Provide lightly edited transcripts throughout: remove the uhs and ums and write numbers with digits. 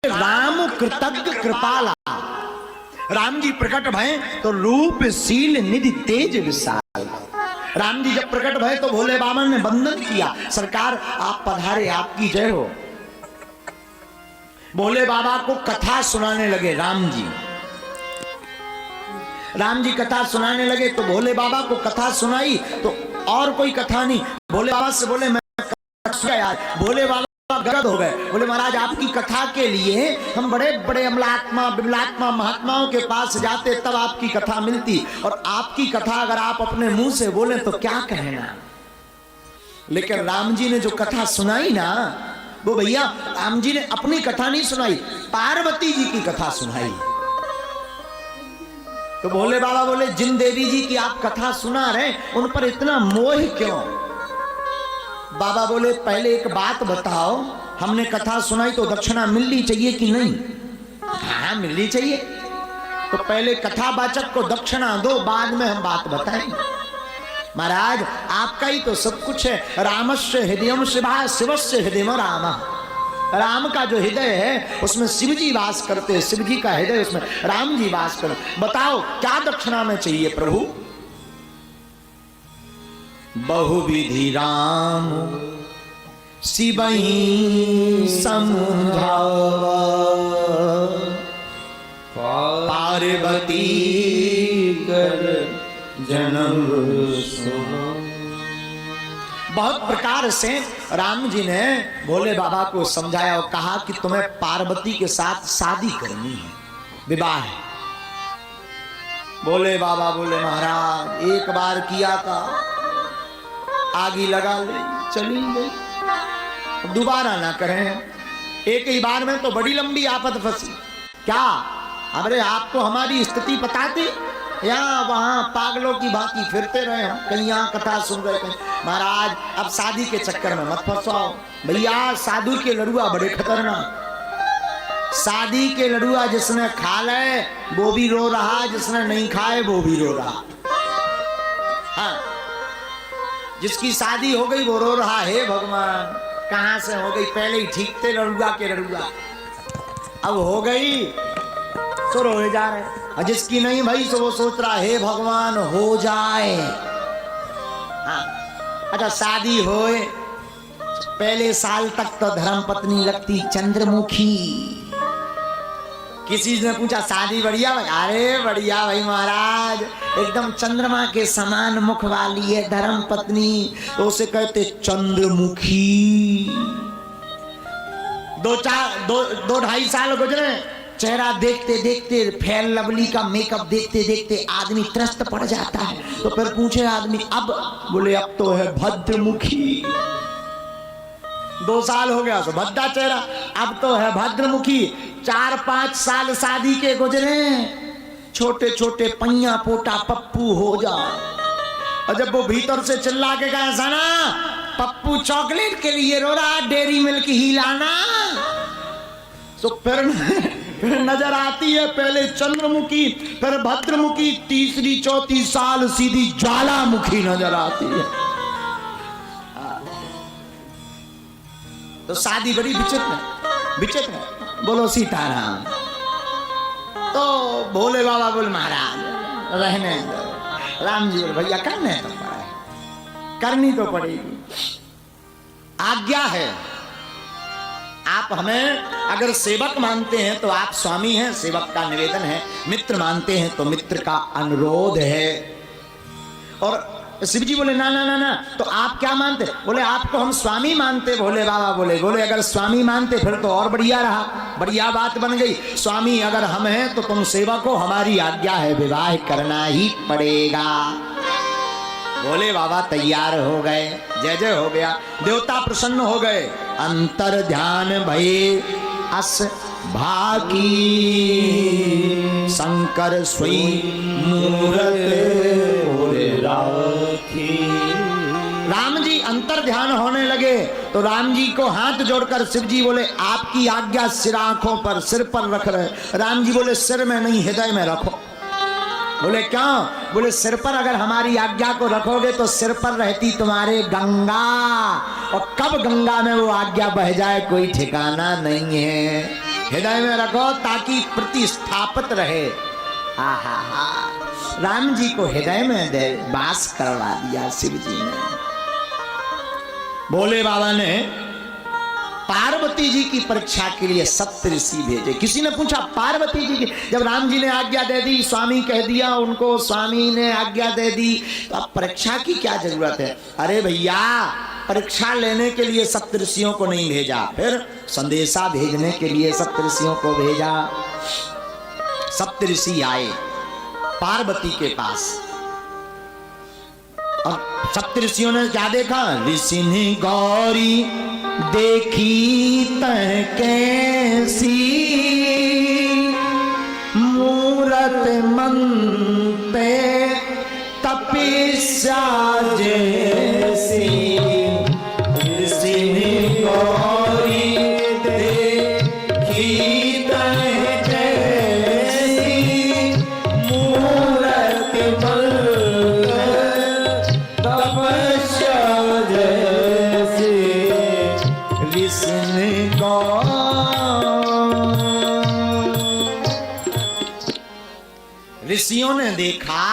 राम कृतज्ञ कृपाला। राम जी प्रकट भय तो रूपशील निधि तेज विशाल। राम जी जब प्रकट भय तो भोले बाबा ने वंदन किया, सरकार आप पधारे, आपकी जय हो। भोले बाबा को कथा सुनाने लगे राम जी। राम जी कथा सुनाने लगे तो भोले बाबा को कथा सुनाई तो और कोई कथा नहीं। भोले बाबा से बोले मैं यार, भोले बाबा गदगद हो गए। बोले महाराज आपकी कथा के लिए हम बड़े बड़े अमलात्मा बिमलात्मा महात्माओं के पास जाते तब आपकी कथा मिलती, और आपकी कथा अगर आप अपने मुंह से बोले तो क्या कहना। लेकिन राम जी ने जो कथा सुनाई ना, वो भैया राम जी ने अपनी कथा नहीं सुनाई, पार्वती जी की कथा सुनाई। तो भोले बाबा बोले जिन देवी जी की आप कथा सुना रहे उन पर इतना मोह क्यों। बाबा बोले पहले एक बात बताओ, हमने कथा सुनाई तो दक्षिणा मिलनी चाहिए कि नहीं। हाँ मिलनी चाहिए। तो पहले कथावाचक को दक्षिणा दो, बाद में हम बात बताएंगे। महाराज आपका ही तो सब कुछ है। रामस्य हृदयम शिवा शिवस्य हृदयम राम। राम का जो हृदय है उसमें शिव जी वास करते हैं, शिव जी का हृदय उसमें राम जी वास करते। बताओ क्या दक्षिणा में चाहिए प्रभु। बहुविधि राम शिवहि समझावा, पार्वती कर जन्म सुनो। बहुत प्रकार से राम जी ने भोले बाबा को समझाया और कहा कि तुम्हें पार्वती के साथ शादी करनी है, विवाह है। भोले बाबा बोले महाराज एक बार किया था, आगी लगा ले चली गई, दोबारा ना करें। एक ही बार में तो बड़ी लंबी आफत फंसी। क्या अरे आपको हमारी स्थिति पता थी, यहाँ वहां पागलों की भांति फिरते रहे हम, कहीं यहाँ कथा सुन रहे थे। महाराज अब शादी के चक्कर में मत फंसाओ भैया, साधु के लड़ुआ बड़े खतरनाक। शादी के लड़ुआ जिसने खा ले वो भी रो रहा, जिसने नहीं खाए वो भी रो रहा। हाँ जिसकी शादी हो गई वो रो रहा है भगवान कहां से हो गई, पहले ही ठीक थे लड़ुआ के लड़ुआ, अब हो गई तो रोए जा रहे। और जिसकी नहीं भाई तो वो सोच रहा है भगवान हो जाए। हाँ अच्छा शादी होए पहले साल तक तो धर्मपत्नी लगती चंद्रमुखी। किसी ने पूछा शादी बढ़िया भाई, अरे बढ़िया भाई महाराज, एकदम चंद्रमा के समान मुख वाली है धर्म पत्नी, तो उसे कहते चंद्रमुखी। दो ढाई साल गुजरे, चेहरा देखते देखते फेयर लवली का मेकअप देखते देखते आदमी त्रस्त पड़ जाता है। तो फिर पूछे आदमी अब, बोले अब तो है भद्रमुखी। 2 साल हो गया तो भद्दा चेहरा, अब तो है भद्रमुखी। 4-5 साल शादी के गुजरे, छोटे छोटे पैया पोटा पप्पू हो जा। और जब वो भीतर से चिल्ला के कहा सना पप्पू चॉकलेट के लिए रो रहा, डेयरी मिल्क ही लाना, तो फिर नजर आती है पहले चंद्रमुखी फिर भद्रमुखी, तीसरी चौथी साल सीधी ज्वालामुखी नजर आती है। तो शादी बड़ी विचित्र है। बोलो सीताराम। तो भोले बाबा बोले महाराज रहने दो। राम जी बोले भैया करने तो पड़े, करनी तो पड़ेगी, आज्ञा है। आप हमें अगर सेवक मानते हैं तो आप स्वामी हैं, सेवक का निवेदन है। मित्र मानते हैं तो मित्र का अनुरोध है। और शिव जी बोले ना ना ना ना, तो आप क्या मानते? बोले आपको हम स्वामी मानते। भोले बाबा बोले अगर स्वामी मानते फिर तो और बढ़िया रहा, बढ़िया बात बन गई। स्वामी अगर हम हैं तो तुम सेवक हो, हमारी आज्ञा है, विवाह करना ही पड़ेगा। भोले बाबा तैयार हो गए, जय जय हो गया, देवता प्रसन्न हो गए। अंतर ध्यान भये अस भाकी, शंकर स्वयं मूरत राखी। राम जी अंतर ध्यान होने लगे तो राम जी को हाथ जोड़कर शिव जी बोले आपकी आज्ञा सिर आंखों पर, सिर पर रख रहे। राम जी बोले सिर में नहीं हृदय में रखो। बोले क्यों? बोले सिर पर अगर हमारी आज्ञा को रखोगे तो सिर पर रहती तुम्हारे गंगा, और कब गंगा में वो आज्ञा बह जाए कोई ठिकाना नहीं है। हृदय में रखो ताकि प्रतिस्थापित रहे। आहा हा, राम जी को हृदय में वास करवा दिया शिव जी ने। भोले बाबा ने पार्वती जी की परीक्षा के लिए सप्तऋषि भेजे। किसी ने पूछा पार्वती जी की, जब राम जी ने आज्ञा दे दी, स्वामी कह दिया उनको, स्वामी ने आज्ञा दे दी, तो अब परीक्षा की क्या जरूरत है? अरे भैया, परीक्षा लेने के लिए सप्तऋषियों को नहीं भेजा, फिर संदेशा भेजने के लिए सप्तऋषियों को भेजा। सप्तऋषि आए पार्वती के पास और सप्तऋषियों ने क्या देखा? ऋषि ने गौरी देखी तह कैसी, मूरत मनते तपस्या जैसी। ऋषि ने गौरी देखी तह कैसी, मूरत मनते तपस्या जैसी। ऋषियों ने देखा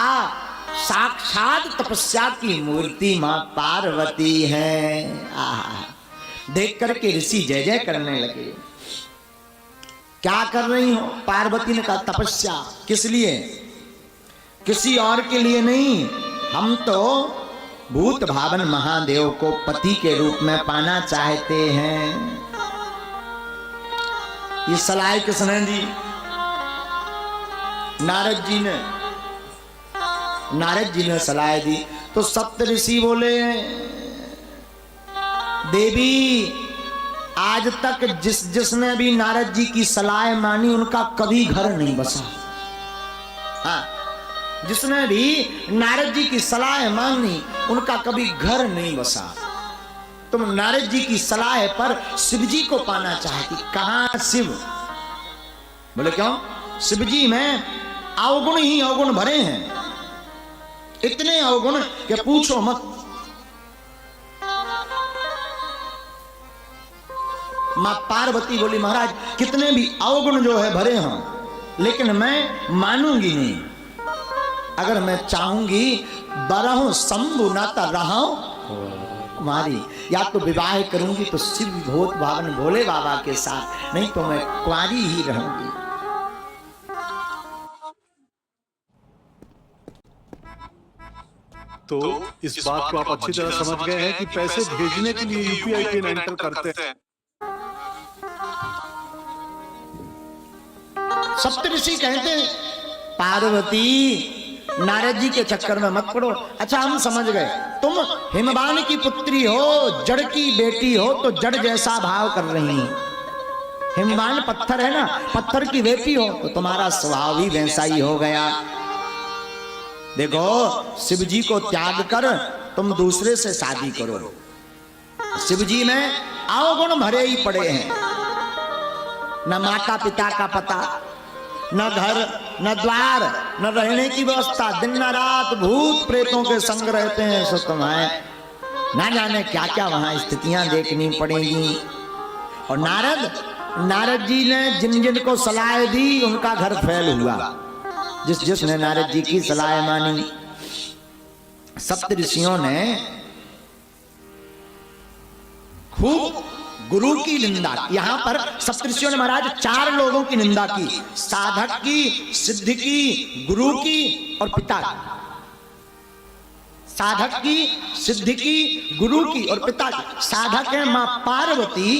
साक्षात तपस्या की मूर्ति मां पार्वती है। देख करके ऋषि जय जय करने लगे। क्या कर रही हो? पार्वती ने कहा तपस्या। किस लिए? किसी और के लिए नहीं, हम तो भूत भावन महादेव को पति के रूप में पाना चाहते हैं। ये सलाह किसने दी? नारद जी ने सलाह दी। तो सप्तऋषि बोले, देवी आज तक जिसने भी नारद जी की सलाह मानी उनका कभी घर नहीं बसा। हाँ, जिसने भी नारद जी की सलाह मानी उनका कभी घर नहीं बसा। तुम नारद जी की सलाह पर शिव जी को पाना चाहती। कहां शिव? बोले क्यों? शिव जी में अवगुण ही अवगुण भरे हैं, इतने अवगुण कि पूछो मत। मां पार्वती बोली, महाराज कितने भी अवगुण जो है भरे हों, लेकिन मैं मानूंगी नहीं। अगर मैं चाहूंगी बरहूं शंभु नाता रहा कुमारी, या तो विवाह करूंगी तो शिव भूत भावन भोले बाबा के साथ, नहीं तो मैं कुमारी ही रहूंगी। तो इस बात को आप अच्छी तरह समझ गए हैं कि पैसे भेजने के लिए यूपीआई पिन एंटर करते हैं। सप्तऋषि कहते हैं पार्वती नारद जी के चक्कर में मत पड़ो। अच्छा हम समझ गए, तुम हिमवान की पुत्री हो, जड़ की बेटी हो, तो जड़ जैसा भाव कर रही हो। हिमवान पत्थर है ना, पत्थर की बेटी हो तो तुम्हारा स्वभाव भी वैसा ही हो गया। देखो शिव जी को त्याग कर तुम दूसरे से शादी करो। शिव जी में अवगुण भरे ही पड़े हैं, न माता पिता का पता, न घर न द्वार, न रहने की व्यवस्था, दिन न रात भूत प्रेतों के संग रहते हैं। सो तुम्हें ना जाने क्या क्या वहां स्थितियां देखनी पड़ेगी। और नारद जी ने जिन जिन को सलाह दी उनका घर फैल हुआ। जिसने नारद जी की सलाह मानी, सप्तऋषियों ने खूब गुरु की निंदा। यहां पर सप्तऋषियों ने महाराज 4 लोगों की निंदा की, साधक की, सिद्ध की, गुरु की और पिता की। साधक की, सिद्ध की, गुरु की और पिता की। साधक है मां पार्वती,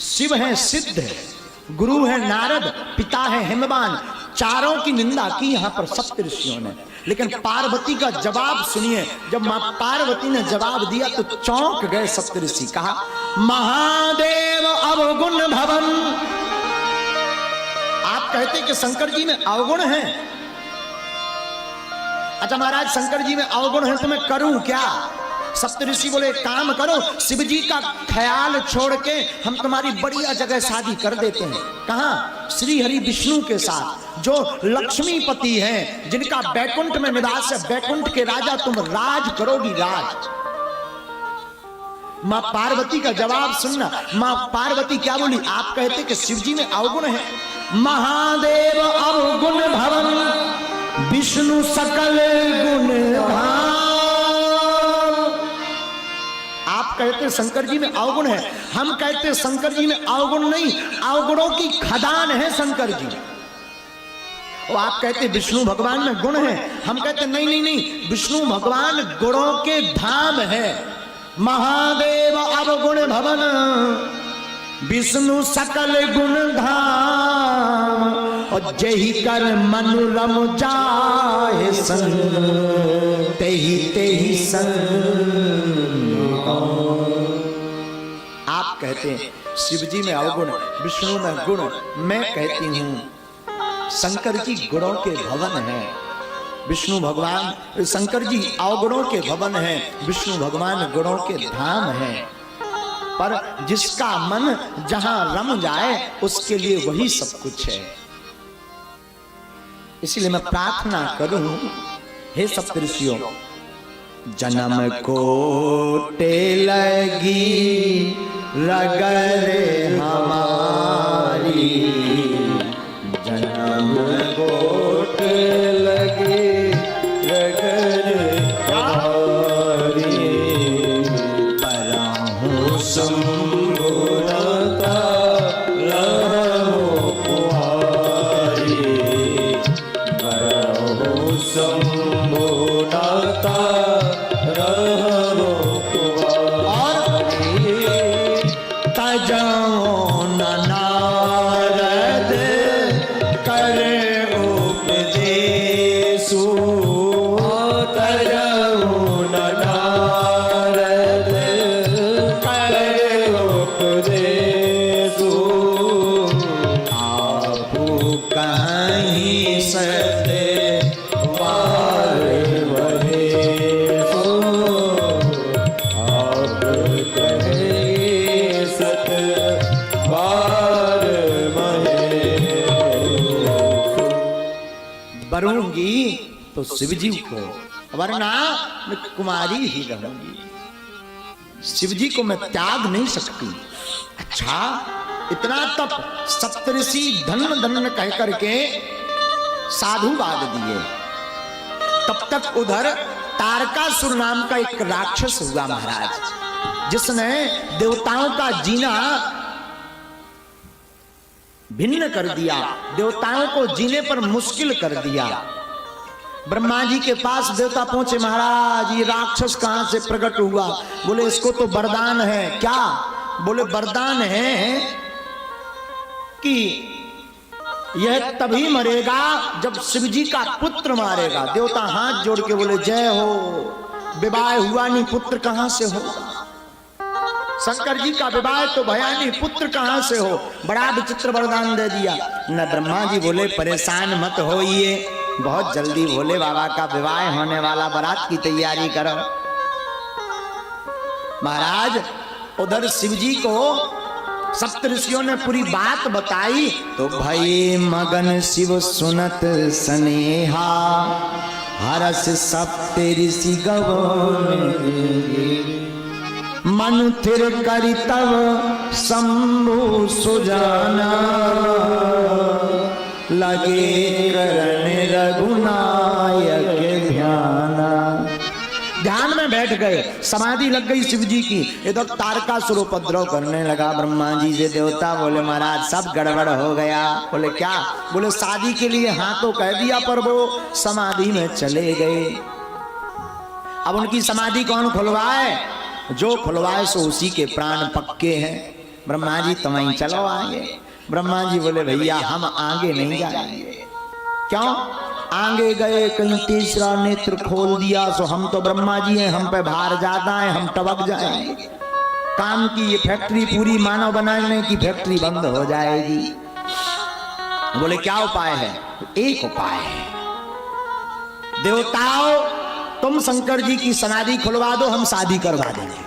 शिव है सिद्ध है, गुरु है नारद, पिता है हिमवान। चारों की निंदा की यहां पर सप्तऋषियों ने। लेकिन पार्वती का जवाब सुनिए। जब मां पार्वती ने जवाब दिया तो चौंक गए सप्तऋषि। कहा महादेव अवगुण भवन। आप कहते कि शंकर जी में अवगुण है। अच्छा महाराज शंकर जी में अवगुण है तो मैं करूं क्या? सप्तऋषि बोले काम करो, शिव जी का ख्याल छोड़ के हम तुम्हारी बढ़िया जगह शादी कर देते हैं। कहां? श्री हरि विष्णु के साथ, जो लक्ष्मीपति हैं, जिनका बैकुंठ में निवास है। बैकुंठ के राजा तुम राज करोगी, राज। मां पार्वती का जवाब सुनना। मां पार्वती क्या बोली? आप कहते कि शिव जी में अवगुण है। महादेव अवगुण भवन, विष्णु सकल गुण धाम। आप कहते शंकर जी में अवगुण है, हम कहते शंकर जी में अवगुण नहीं, अवगुणों की खदान है शंकर जी। और आप कहते विष्णु भगवान में गुण है, हम कहते नहीं नहीं नहीं, विष्णु भगवान गुणों के धाम है। महादेव अवगुण भवन, विष्णु सकल गुण धाम। और जही कर मनु रम जाए संग, तेहि तेहि संग। आप कहते हैं शिव जी में अवगुण, विष्णु में गुण, मैं कहती हूं शंकर जी गुणों के भवन है। विष्णु भगवान, शंकर जी अवगुणों के भवन है, विष्णु भगवान गुणों के धाम है। पर जिसका मन जहां रम जाए उसके लिए वही सब कुछ है। इसलिए मैं प्रार्थना करूं, हे सप्तऋषियों, जन्म कोटे लगी रगर हमारी, जन्म कोटे लगी रगर हमारी, पराहु संगुणता रहो कुआरी, पराहु संगुणता रहो कुआरी। तजाओ नारद करे उपदेशु, तजाओ नारद करे उपदेशु। आपु कहीं सत्य वार वहेशु, आप कहीं सत्य वार वहेशु। बरूंगी तो शिव जी को, वरना मैं कुमारी ही रहूंगी। शिव जी को मैं त्याग नहीं सकती। अच्छा, इतना तप सप्तऋषि धन्य धन्य कह करके साधुवाद दिए। तब तक उधर तारकासुर नाम का एक राक्षस हुआ महाराज, जिसने देवताओं का जीना भिन्न कर दिया, देवताओं को जीने पर मुश्किल कर दिया। ब्रह्मा जी के पास देवता पहुंचे, महाराज ये राक्षस कहां से प्रकट हुआ? बोले इसको तो वरदान है। क्या? बोले वरदान है कि यह तभी मरेगा जब शिव जी का पुत्र मारेगा। देवता हाथ जोड़ के बोले जय हो, विवाह हुआ नहीं, पुत्र कहां से होगा? शंकर जी का विवाह तो भया नहीं, पुत्र कहां से हो? बड़ा विचित्र वरदान दे दिया। न ब्रह्मा जी बोले परेशान मत होइए, बहुत जल्दी भोले बाबा का विवाह होने वाला, बारात की तैयारी करो। महाराज उधर शिव जी को सप्तऋषियों ने पूरी बात बताई तो भई मगन शिव सुनत स्नेहा, हरस सप्तऋषि गवन। मन थिर करि तव शंभु सुजाना, लगे करण रघुनायक ध्याना। ध्यान में बैठ गए, समाधि लग गई शिव जी की। इधर तारकासुर उपद्रव करने लगा ब्रह्मा जी से। देवता बोले महाराज सब गड़बड़ हो गया। बोले क्या? बोले शादी के लिए हाँ तो कह दिया पर वो समाधि में चले गए। अब उनकी समाधि कौन खुलवाए? जो खुलवाए सो उसी के प्राण पक्के हैं। ब्रह्मा जी तुम चलो आगे। ब्रह्मा जी बोले भैया हम आगे नहीं जाएंगे। क्यों? आगे गए कहीं तीसरा नेत्र खोल दिया सो हम तो ब्रह्मा जी हैं, हम पे भार ज्यादा है, हम टबक जाएंगे। काम की ये फैक्ट्री पूरी मानव बनाने की फैक्ट्री बंद हो जाएगी। बोले क्या उपाय है? एक उपाय है, देवताओं तुम शंकर जी की समाधि खुलवा दो, हम शादी करवा देंगे।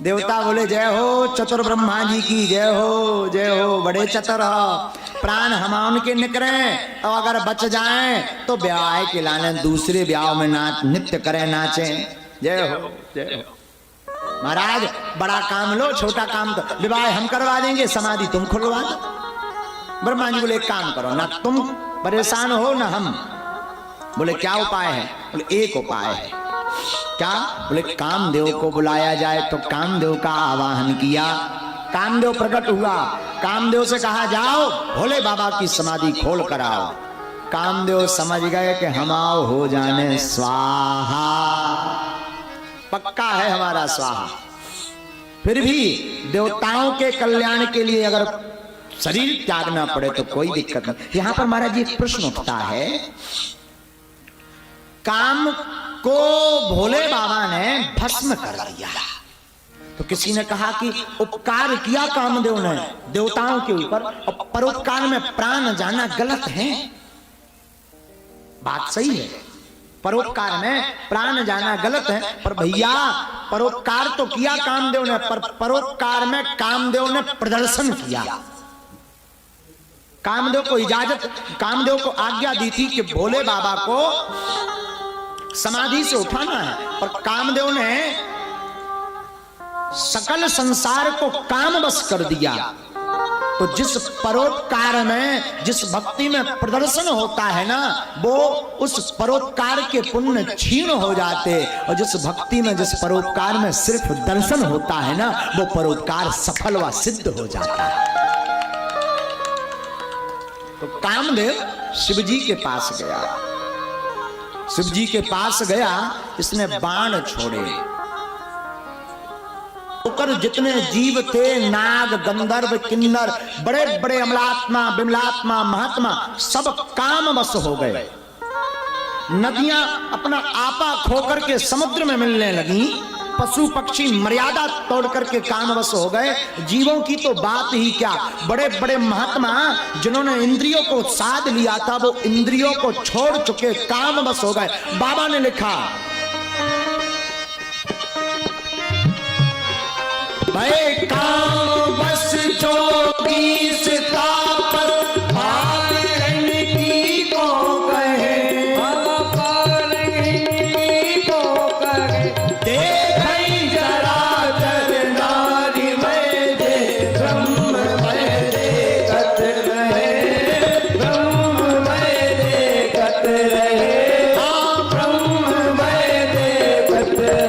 देवता बोले जय हो चतुर ब्रह्मा जी की जय हो, जय हो, बड़े चतुर हो। प्राण हम उनके निकरे और अगर बच जाएं तो ब्याह के लाने दूसरे ब्याह में नाच नित्य करें, नाचें। जय हो जय हो। महाराज बड़ा काम लो, छोटा काम तो विवाह हम करवा देंगे, समाधि तुम खुलवा दो। ब्रह्मा जी बोले एक काम करो, ना तुम परेशान हो ना हम। बोले क्या उपाय है? बोले एक उपाय है। क्या? बोले कामदेव को बुलाया जाए। तो कामदेव का आवाहन किया, कामदेव प्रकट हुआ। कामदेव से कहा जाओ भोले बाबा की समाधि खोल कर आओ। कामदेव समझ गए कि हम आओ हो जाने स्वाहा, पक्का है हमारा स्वाहा। फिर भी देवताओं के कल्याण के लिए अगर शरीर त्यागना पड़े तो कोई दिक्कत नहीं। यहां पर महाराज जी एक प्रश्न उठता है, काम को भोले बाबा ने भस्म कर दिया तो किसी ने कहा कि उपकार किया कामदेव ने देवताओं के ऊपर, और परोपकार में प्राण जाना गलत है। बात सही है, परोपकार में प्राण जाना गलत है, पर भैया परोपकार तो किया कामदेव ने, पर परोपकार में कामदेव ने प्रदर्शन किया। कामदेव को इजाजत, कामदेव को आज्ञा दी थी कि भोले बाबा को समाधि से उठाना है, पर कामदेव ने सकल संसार को काम बस कर दिया। तो जिस परोपकार में, जिस भक्ति में प्रदर्शन होता है ना, वो उस परोपकार के पुण्य क्षीण हो जाते, और जिस भक्ति में, जिस परोपकार में सिर्फ दर्शन होता है ना, वो परोपकार सफल व सिद्ध हो जाता है। तो कामदेव शिवजी के पास गया, शिवजी के पास गया, इसने बाण छोड़े, होकर जितने जीव थे, नाग गंधर्व किन्नर, बड़े बड़े अमलात्मा विमलात्मा महात्मा, सब काम बस हो गए। नदियां अपना आपा खोकर के समुद्र में मिलने लगी, पशु पक्षी मर्यादा तोड़ करके काम बस हो गए। जीवों की तो बात ही क्या, बड़े बड़े महात्मा जिन्होंने इंद्रियों को साध लिया था, वो इंद्रियों को छोड़ चुके काम बस हो गए। बाबा ने लिखा, भाई काम बस जोगी से तापत पालन की को कहे, को कहे देखई जरा जग नारी में दे ब्रह्म में देखत रहे, ब्रह्म में देखत रहे, हाँ ब्रह्म में देखत रहे।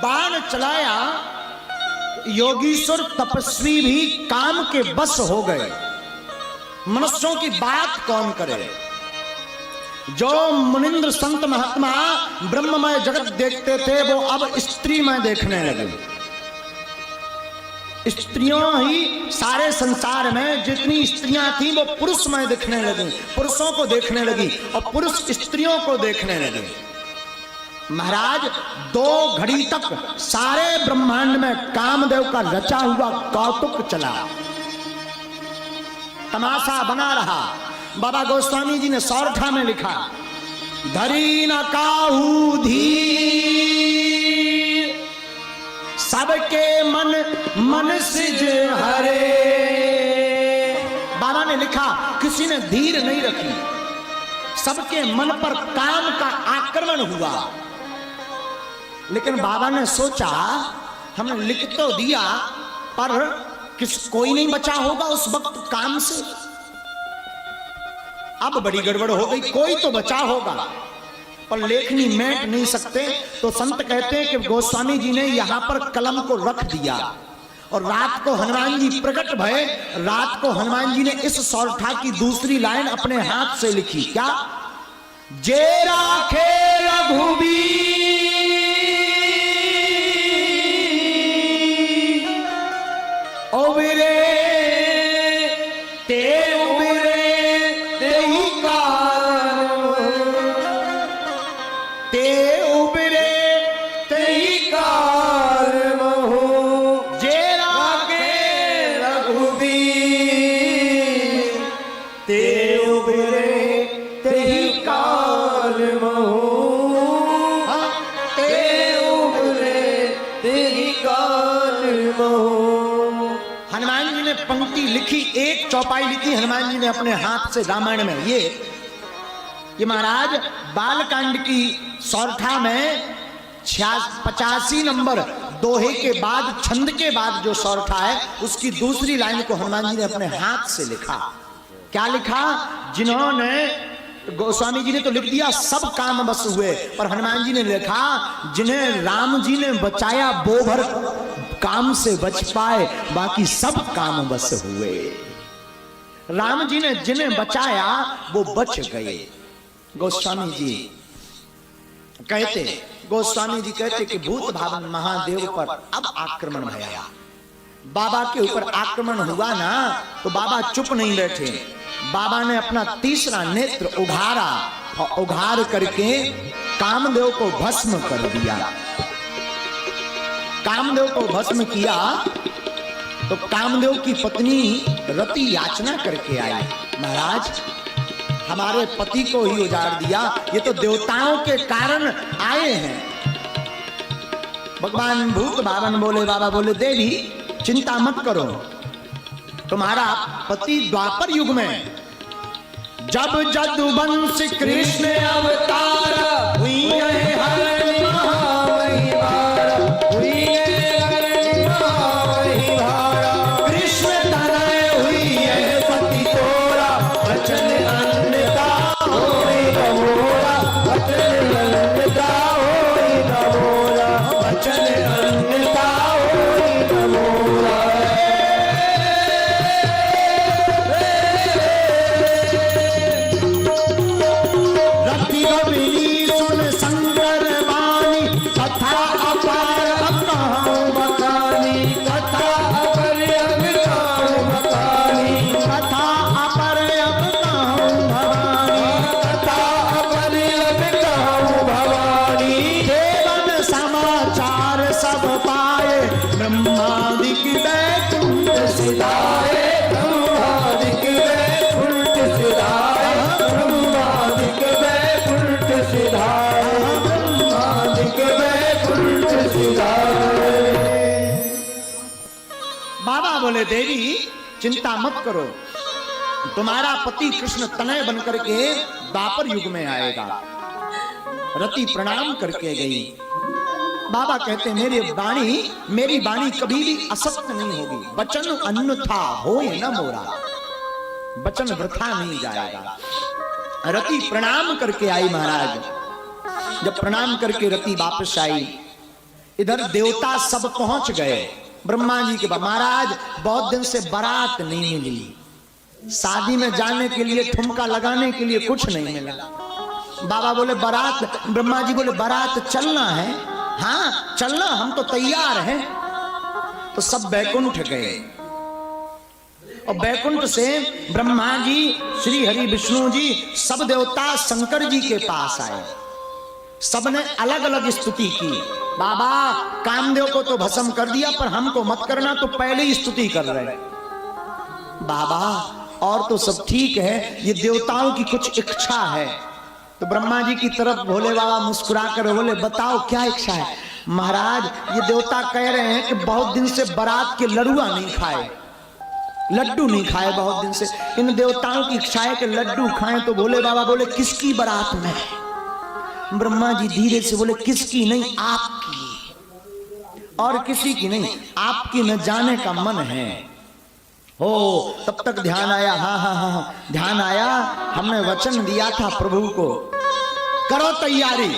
बाण चलाया, योगीश्वर तपस्वी भी काम के बस हो गए। मनुष्यों की बात कौन करे? जो मुनिंद्र संत महात्मा ब्रह्ममय जगत देखते थे, वो अब स्त्रीमय देखने लगे। स्त्रियों ही सारे संसार में जितनी स्त्रियां थी, वो पुरुषमय दिखने लगी, पुरुषों को देखने लगी, और पुरुष स्त्रियों को देखने लगे। महाराज 2 घड़ी तक सारे ब्रह्मांड में कामदेव का रचा हुआ कौतुक चला, तमाशा बना रहा। बाबा गोस्वामी जी ने सौरठा में लिखा, धरी न काहू धीर सबके मन मन सिज हरे। बाबा ने लिखा, किसी ने धीर नहीं रखी, सबके मन पर काम का आक्रमण हुआ। लेकिन बाबा ने सोचा, हमने लिख तो दिया, पर कोई नहीं बचा होगा उस वक्त काम से। अब बड़ी गड़बड़ हो गई, कोई तो बचा होगा पर लेखनी मेट नहीं सकते। तो संत कहते हैं कि गोस्वामी जी ने यहां पर कलम को रख दिया और रात को हनुमान जी प्रकट भये। रात को हनुमान जी ने इस सौरठा की दूसरी लाइन अपने हाथ से लिखी। क्या? जे राखे रघुबीर उबरे ते उबरे तेहि कारण, ते उबरे तेहि कारण हो। जे राखे रघुबीर ते उबरे तेहि कारण हो, ते उबरे तेहि कारण हो। हनुमान जी ने पंक्ति लिखी, एक चौपाई लिखी हनुमान जी ने अपने हाथ से रामायण में। ये महाराज बालकांड की सौरठा में 85 नंबर दोहे के बाद, छंद के बाद जो सौरठा है उसकी दूसरी लाइन को हनुमान जी ने अपने हाथ से लिखा। क्या लिखा? जिन्होंने, गोस्वामी जी ने तो लिख दिया सब काम बस हुए, पर हनुमान जी ने लिखा जिन्हें राम जी ने बचाया वो भर काम से बच पाए, बाकी सब काम बस हुए। राम जी ने जिन्हें बचाया वो बच गए। गोस्वामी जी कहते कि भूत भावन महादेव पर अब आक्रमण भया। बाबा के ऊपर आक्रमण हुआ ना तो बाबा चुप नहीं बैठे। बाबा ने अपना तीसरा नेत्र उघारा और उघार करके कामदेव को भस्म कर दिया। कामदेव को भस्म किया तो कामदेव की पत्नी रति याचना करके आई, महाराज हमारे पति को ही उजाड़ दिया, ये तो देवताओं के कारण आए हैं। भगवान भूत भावन बोले, बाबा बोले देवी चिंता मत करो, तुम्हारा पति द्वापर युग में जब जदुवंश कृष्ण अवतार हुई है, हर महामहिमार हुई है, हर महामहिमार कृष्ण तनय हुई है पति तोरा, वचन अन्नदा होई न मोरा, वचन अन्नदा होई न मोरा, वचन अन्नदा होई न मोरा। बाबा बोले देवी चिंता मत करो, तुम्हारा पति कृष्ण तनय बनकर के द्वापर युग में आएगा। रति प्रणाम करके गई। बाबा कहते मेरी वाणी कभी भी असत्य नहीं होगी, वचन अन्यथा होए न मोरा, वचन वृथा नहीं जाएगा। रति प्रणाम करके आई महाराज। जब प्रणाम करके रति वापस आई, इधर देवता सब पहुंच गए ब्रह्मा जी के पास। महाराज बहुत दिन से बारात नहीं मिली, शादी में जाने के लिए ठुमका लगाने के लिए कुछ नहीं मिला। बाबा बोले बारात, ब्रह्मा जी बोले बारात चलना है? हाँ चलना, हम तो तैयार हैं। तो सब बैकुंठ गए और बैकुंठ से ब्रह्मा जी, श्री हरि विष्णु जी, सब देवता शंकर जी के पास आए। सबने अलग अलग स्तुति की। बाबा कामदेव को तो भस्म कर दिया पर हमको मत करना, तो पहले ही स्तुति कर रहे। बाबा और तो सब ठीक है, ये देवताओं की कुछ इच्छा है। तो ब्रह्मा जी की तरफ भोले बाबा मुस्कुरा कर बोले बताओ क्या इच्छा है? महाराज ये देवता कह रहे हैं कि बहुत दिन से बारात के लड़ुआ नहीं खाए, लड्डू नहीं खाए बहुत दिन से। इन देवताओं की इच्छा है कि लड्डू खाएं। तो भोले बाबा बोले किसकी बारात में? ब्रह्मा जी धीरे से बोले किसकी नहीं, आपकी, और किसी की नहीं, आपकी न जाने का मन है। हो तब तक ध्यान आया, हाँ हाँ हाँ ध्यान आया, हमने वचन दिया था प्रभु को, करो तैयारी।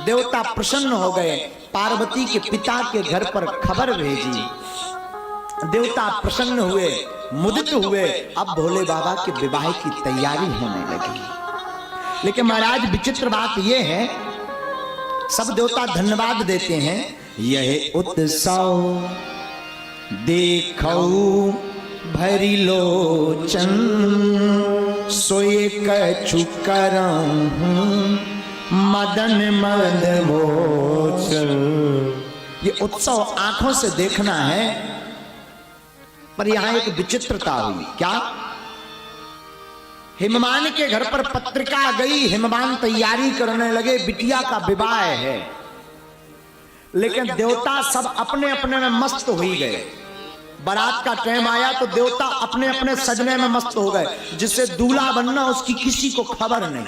देवता प्रसन्न हो गए, पार्वती के पिता के घर पर खबर भेजी, देवता प्रसन्न हुए, मुदित हुए। अब भोले बाबा के विवाह की तैयारी होने लगी। लेकिन महाराज विचित्र बात यह है, सब देवता धन्यवाद देते हैं, यह उत्सव देखो भरी लोचन, सोए कछु करहूं मदन मद मोचन। ये उत्सव आंखों से देखना है, पर यहां एक विचित्रता हुई। क्या? हिमवान के घर पर पत्रिका गई, हिमवान तैयारी करने लगे, बिटिया का विवाह है। लेकिन देवता सब अपने अपने में मस्त हो ही गए। बारात का टाइम आया तो देवता अपने अपने सजने में मस्त हो गए। जिससे दूल्हा बनना उसकी किसी को खबर नहीं,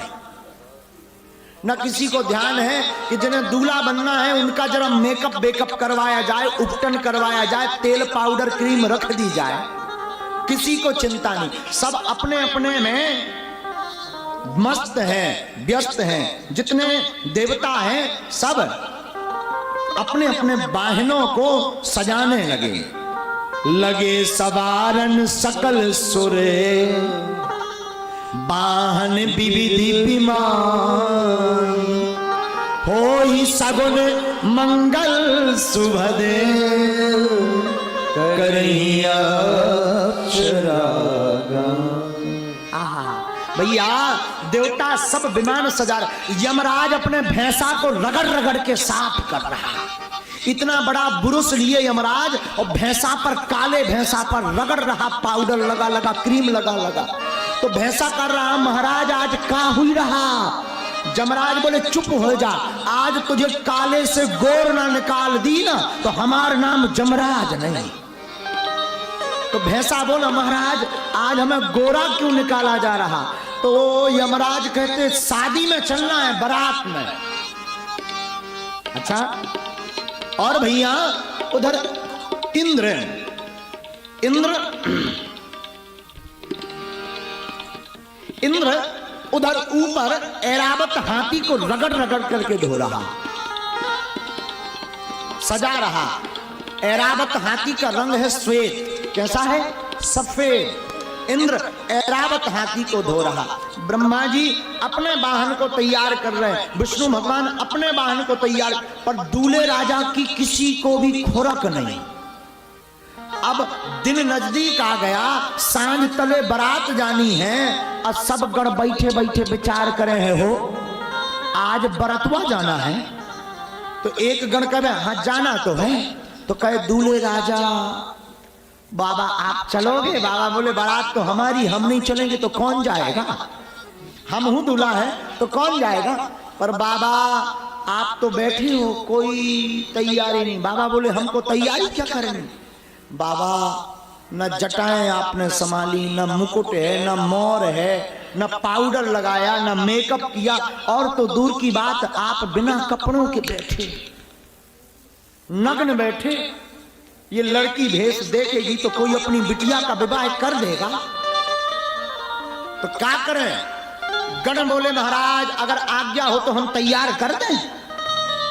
न किसी को ध्यान है कि जिन्हें दूल्हा बनना है उनका जरा मेकअप बेकअप करवाया जाए, उपटन करवाया जाए, तेल पाउडर क्रीम रख दी जाए, किसी को चिंता नहीं। सब अपने अपने में मस्त हैं, व्यस्त हैं। जितने देवता हैं सब अपने अपने वाहनों को सजाने लगे सवारन सकल सुरे, वाहन विविधि विमान, होई सगुन मंगल सुभदे, करहिया भैया देवता सब विमान सजा रहे। यमराज अपने भैंसा को रगड़ रगड़ के साफ कर रहा है। इतना बड़ा बुरुश लिए यमराज और भैंसा पर, काले भैंसा पर रगड़ रहा, पाउडर लगा लगा, क्रीम लगा लगा। तो भैंसा कर रहा, महाराज आज का हुई रहा। यमराज बोले चुप हो जा, आज तुझे काले से गोर ना निकाल दी ना तो हमारा नाम यमराज नहीं। तो भैंसा बोला महाराज आज हमें गोरा क्यों निकाला जा रहा? तो यमराज कहते शादी में चलना है, बारात में। अच्छा, और भैया उधर इंद्र उधर ऊपर ऐरावत हाथी को रगड़ रगड़ करके धो रहा, सजा रहा। ऐरावत हाथी का रंग है श्वेत। कैसा है? सफेद। इंद्र ऐरावत हाथी को धो रहा। ब्रह्मा जी अपने वाहन को तैयार कर रहे हैं, विष्णु भगवान अपने वाहन को तैयार, पर दूल्हे राजा की किसी को भी खुरक नहीं। अब दिन नजदीक आ गया, सांझ तले बारात जानी है, और सब गण बैठे बैठे विचार करे हैं, हो आज बरतवा जाना है। तो एक गण कहे हाँ जाना तो है। तो कहे दूल्हे राजा बाबा आप चलोगे? बाबा बोले बारात तो हमारी, हम नहीं चलेंगे तो कौन जाएगा? हम हूं दूल्हा है तो कौन जाएगा? पर बाबा आप तो बैठे हो, कोई तैयारी नहीं। बाबा बोले हमको तैयारी क्या करेंगे? बाबा न जटाएं आपने संभाली, न मुकुट है, न मोर है, न पाउडर लगाया, न मेकअप किया, और तो दूर की बात आप बिना कपड़ों के बैठे, नग्न बैठे। ये लड़की भेष देखेगी तो कोई अपनी बिटिया का विवाह कर देगा, तो क्या करें? गण बोले महाराज अगर आज्ञा हो तो हम तैयार कर दें।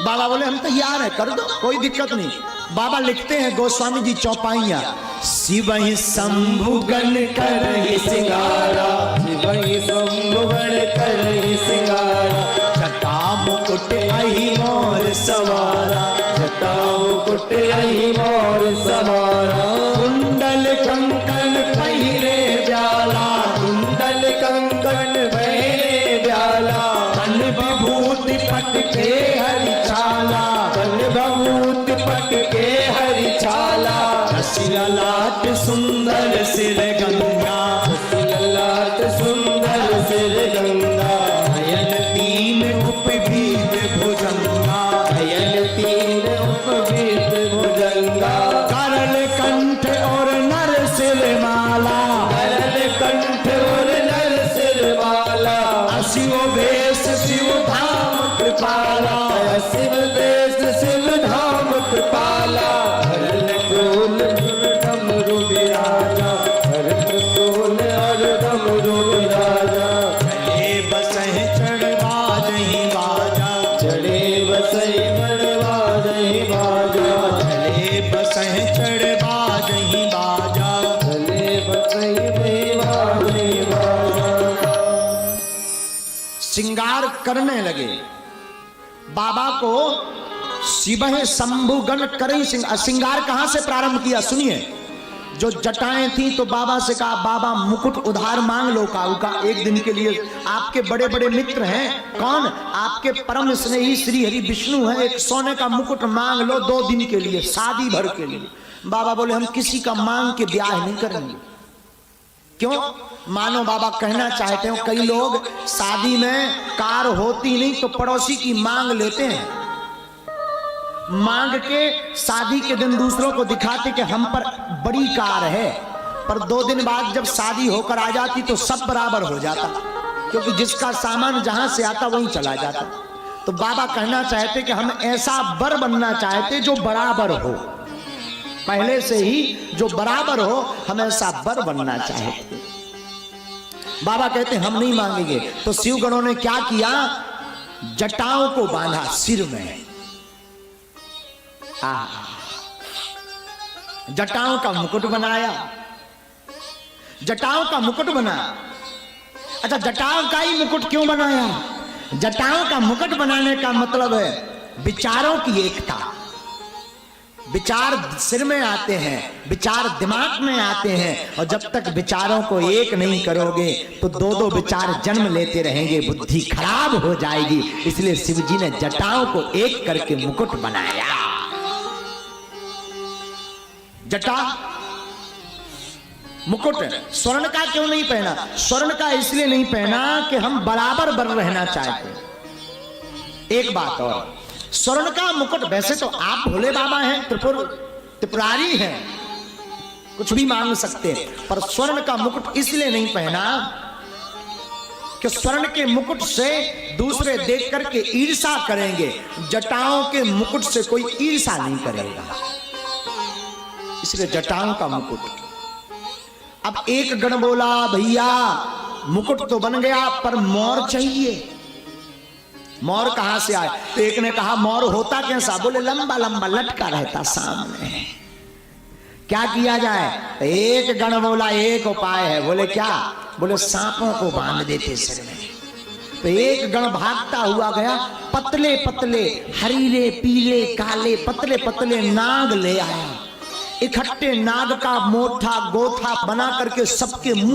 बाबा बोले हम तैयार हैं, कर दो, कोई दिक्कत नहीं। बाबा लिखते हैं गोस्वामी जी चौपाइयां, शिवहि शंभुगण करहि सिंगारा, शिवहि शंभुगण करहि सिंगारा, जटा मुकुट अहि मोर सवारा, जटा मुकुट अहि मोर सवारा, कुंडल कंकण पहिरे जाला, कुंडल कंकण पहिरे जाला, तन विभूति पटके हरि छाला, तन विभूति पटके हरि छाला, ललाट सुंदर सिर गंगा, ललाट सुंदर सिर गंगा, नयन तीन उपवीत भुजंगा, नयन तीन उपवीत भुजंगा, करल कंठ और नर सिर माला, करल कंठ और नर सिर माला, शिव वेश शिव धाम कृपाला, शिव वेश शिव धाम कृपाला, करल फूल डमरू विराजा, बसई चढ़वा जही बाजा, चले बसह चढ़वा जही बाजा, चले बसई चढ़वा जही बाजा। श्रृंगार करने लगे। बाबा को शिवह शंभुगण करे श्रृंगार कहां से प्रारंभ किया सुनिए। जो जटाएं थी तो बाबा से कहा बाबा मुकुट उधार मांग लो काऊ का, एक दिन के लिए। आपके बड़े बड़े मित्र हैं, कौन? आपके परम स्नेही श्री हरि विष्णु है, एक सोने का मुकुट मांग लो 2 दिन के लिए, शादी भर के लिए। बाबा बोले हम किसी का मांग के ब्याह नहीं करेंगे। क्यों? मानो बाबा कहना चाहते हो कई लोग शादी में कार होती नहीं तो पड़ोसी की मांग लेते हैं, मांग के शादी के दिन दूसरों को दिखाते कि हम पर बड़ी कार है, पर 2 दिन बाद जब शादी होकर आ जाती तो सब बराबर हो जाता, क्योंकि जिसका सामान जहां से आता वहीं चला जाता। तो बाबा कहना चाहते कि हम ऐसा वर बनना चाहते जो बराबर हो, पहले से ही जो बराबर हो, हम ऐसा वर बनना चाहते। बाबा कहते हम नहीं मांगेंगे। तो शिवगणों ने क्या किया? जटाओं को बांधा सिर में, जटाओं का मुकुट बनाया, जटाओं का मुकुट बना। अच्छा, जटाओं का ही मुकुट क्यों बनाया? जटाओं का मुकुट बनाने का मतलब है विचारों की एकता। विचार सिर में आते हैं, विचार दिमाग में आते हैं, और जब तक विचारों को एक नहीं करोगे तो 2-2 विचार जन्म लेते रहेंगे, बुद्धि खराब हो जाएगी। इसलिए शिव जी ने जटाओं को एक करके मुकुट बनाया। जटा मुकुट स्वर्ण का क्यों नहीं पहना? स्वर्ण का इसलिए नहीं पहना कि हम बराबर बर रहना चाहते। एक बात और, स्वर्ण का मुकुट, वैसे तो आप भोले बाबा हैं, त्रिपुरारी हैं, कुछ भी मांग सकते हैं, पर स्वर्ण का मुकुट इसलिए नहीं पहना कि स्वर्ण के मुकुट से दूसरे देख करके ईर्षा करेंगे। जटाओं के मुकुट से कोई ईर्षा नहीं करेगा, इसलिए जटाओं का मुकुट। अब एक गण बोला भैया मुकुट तो बन गया पर मोर चाहिए। मोर कहां से आए? तो एक ने कहा मोर होता कैसा? बोले लंबा लंबा लटका रहता सामने। क्या किया जाए? एक गण बोला एक उपाय है। बोले क्या? बोले सांपों को बांध देते सिर में। तो एक गण भागता हुआ गया, पतले पतले हरीरे पीले काले पतले पतले नाग ले आया। इकट्ठे नाग का मोटा गोथा बना करके सबके मुंह